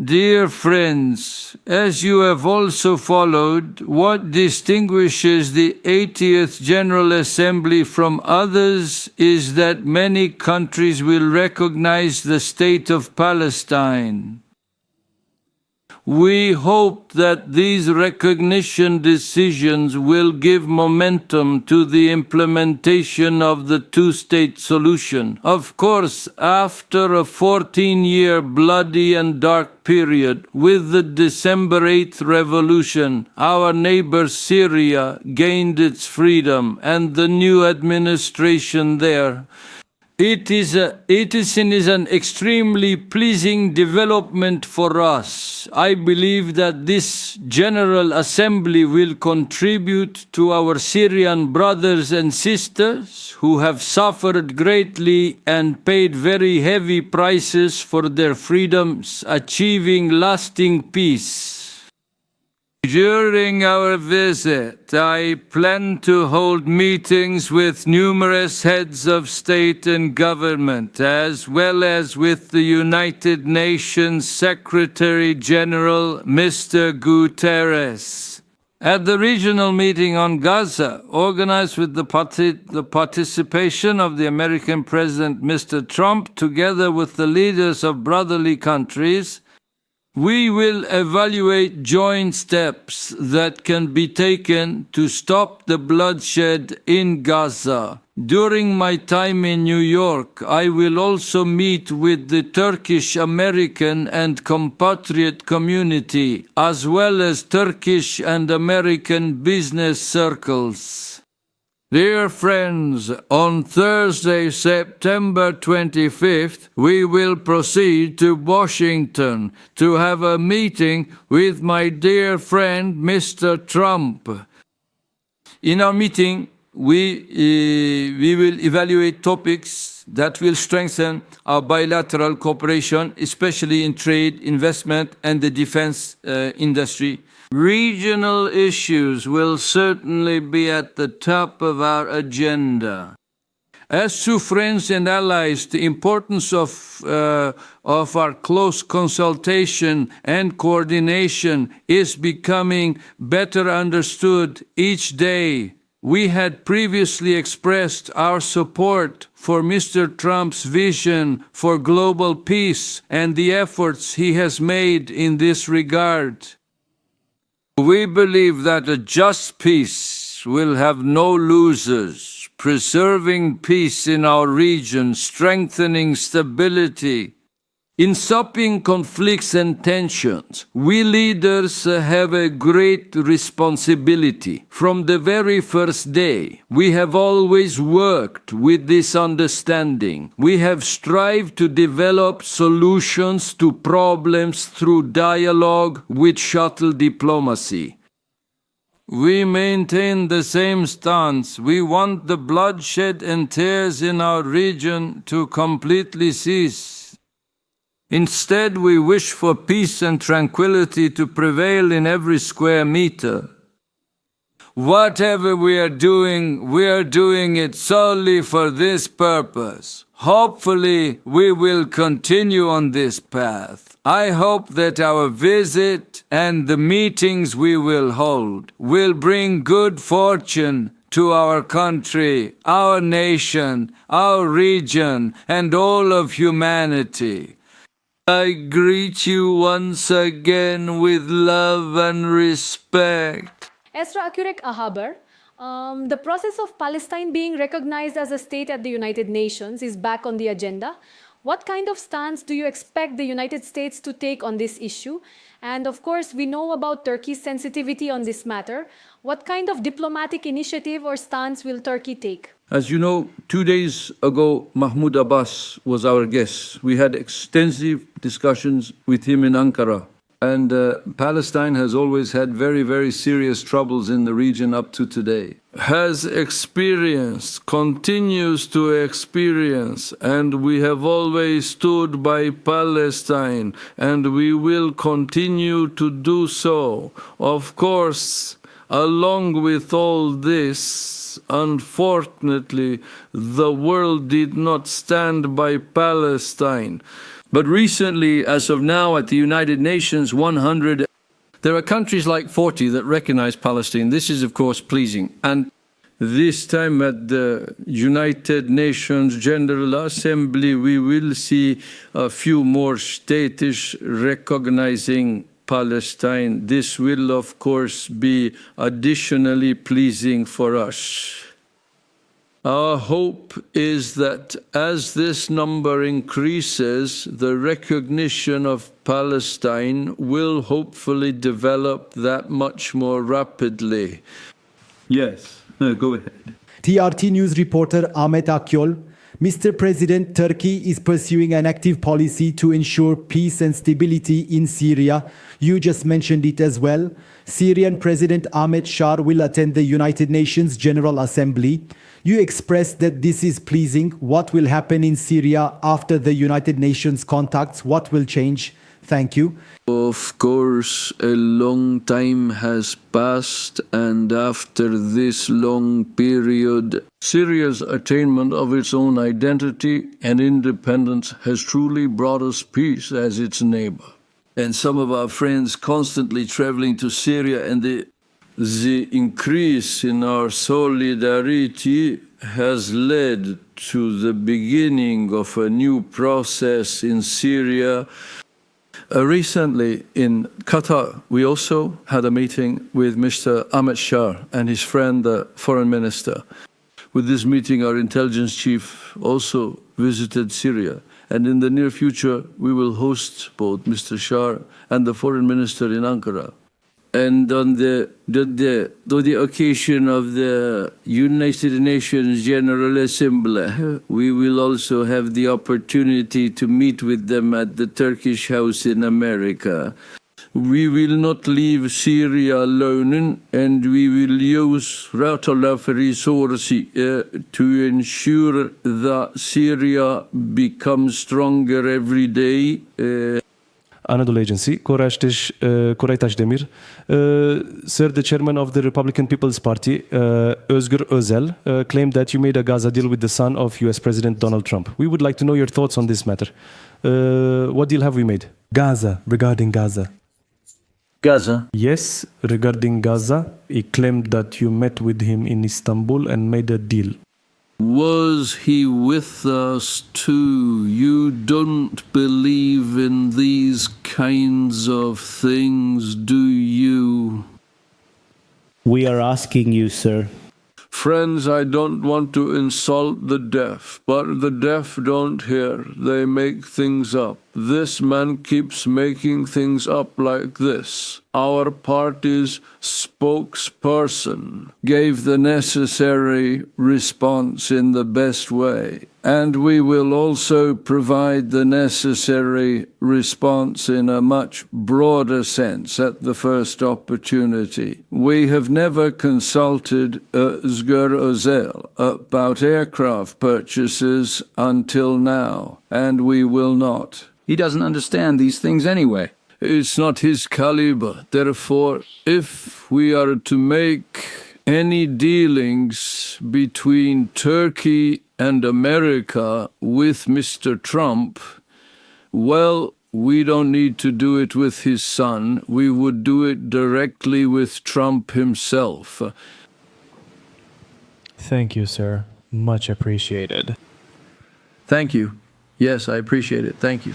Dear friends, as you have also followed, what distinguishes the 80th General Assembly from others is that many countries will recognize the state of Palestine. We hope that these recognition decisions will give momentum to the implementation of the two-state solution. Of course, after a 14-year bloody and dark period, with the December 8th revolution, our neighbor Syria gained its freedom, and the new administration there. It is an extremely pleasing development for us. I believe that this General Assembly will contribute to our Syrian brothers and sisters who have suffered greatly and paid very heavy prices for their freedoms, achieving lasting peace. During our visit, I plan to hold meetings with numerous heads of state and government, as well as with the United Nations Secretary General, Mr. Guterres. At the regional meeting on Gaza, organized with the participation of the American President, Mr. Trump, together with the leaders of brotherly countries, we will evaluate joint steps that can be taken to stop the bloodshed in Gaza. During my time in New York, I will also meet with the Turkish American and compatriot community, as well as Turkish and American business circles. Dear friends, on Thursday, September 25th, we will proceed to Washington to have a meeting with my dear friend, Mr. Trump. In our meeting, we will evaluate topics that will strengthen our bilateral cooperation, especially in trade, investment, and the defense industry. Regional issues will certainly be at the top of our agenda. As to friends and allies, the importance of our close consultation and coordination is becoming better understood each day. We had previously expressed our support for Mr. Trump's vision for global peace and the efforts he has made in this regard. We believe that a just peace will have no losers, preserving peace in our region, strengthening stability. In stopping conflicts and tensions, we leaders have a great responsibility. From the very first day, we have always worked with this understanding. We have strived to develop solutions to problems through dialogue with shuttle diplomacy. We maintain the same stance. We want the bloodshed and tears in our region to completely cease. Instead, we wish for peace and tranquility to prevail in every square meter. Whatever we are doing it solely for this purpose. Hopefully, we will continue on this path. I hope that our visit and the meetings we will hold will bring good fortune to our country, our nation, our region, and all of humanity. I greet you once again with love and respect. Esra Akurek Ahaber, the process of Palestine being recognized as a state at the United Nations is back on the agenda. What kind of stance do you expect the United States to take on this issue? And of course, we know about Turkey's sensitivity on this matter. What kind of diplomatic initiative or stance will Turkey take? As you know, 2 days ago, Mahmoud Abbas was our guest. We had extensive discussions with him in Ankara. And Palestine has always had very, very serious troubles in the region up to today. Has experienced, continues to experience, and we have always stood by Palestine, and we will continue to do so. Of course, along with all this, unfortunately, the world did not stand by Palestine. But recently, as of now, at the United Nations 100, there are countries like 40 that recognize Palestine. This is, of course, pleasing. And this time at the United Nations General Assembly, we will see a few more states recognizing Palestine. This will, of course, be additionally pleasing for us. Our hope is that as this number increases, the recognition of Palestine will hopefully develop that much more rapidly. Yes, no, go ahead. TRT News reporter Ahmet Akyol. Mr. President, Turkey is pursuing an active policy to ensure peace and stability in Syria. You just mentioned it as well. Syrian President Ahmed Shar will attend the United Nations General Assembly. You expressed that this is pleasing. What will happen in Syria after the United Nations contacts? What will change? Thank you. Of course, a long time has passed, and after this long period, Syria's attainment of its own identity and independence has truly brought us peace as its neighbor. And some of our friends constantly traveling to Syria, and the increase in our solidarity has led to the beginning of a new process in Syria. Recently in Qatar, we also had a meeting with Mr. Ahmed Shar and his friend, the foreign minister. With this meeting, our intelligence chief also visited Syria. And in the near future, we will host both Mr. Shar and the foreign minister in Ankara. And on the occasion of the United Nations General Assembly, we will also have the opportunity to meet with them at the Turkish House in America. We will not leave Syria alone, and we will use of resources to ensure that Syria becomes stronger every day. Anadolu Agency, Koray Taşdemir. Sir, the chairman of the Republican People's Party, Özgür Özel, claimed that you made a Gaza deal with the son of US President Donald Trump. We would like to know your thoughts on this matter. What deal have we made? Gaza, regarding Gaza. Gaza? Yes, regarding Gaza, he claimed that you met with him in Istanbul and made a deal. Was he with us too? You don't believe in these kinds of things, do you? We are asking you, sir. Friends, I don't want to insult the deaf, but the deaf don't hear. They make things up. This man keeps making things up like this. Our party's spokesperson gave the necessary response in the best way, and we will also provide the necessary response in a much broader sense at the first opportunity. We have never consulted Özgür Özel about aircraft purchases until now, and we will not. He doesn't understand these things anyway. It's not his caliber. Therefore, if we are to make any dealings between Turkey and America with Mr. Trump, well, we don't need to do it with his son. We would do it directly with Trump himself. Thank you, sir. Much appreciated. Thank you. Yes, I appreciate it. Thank you.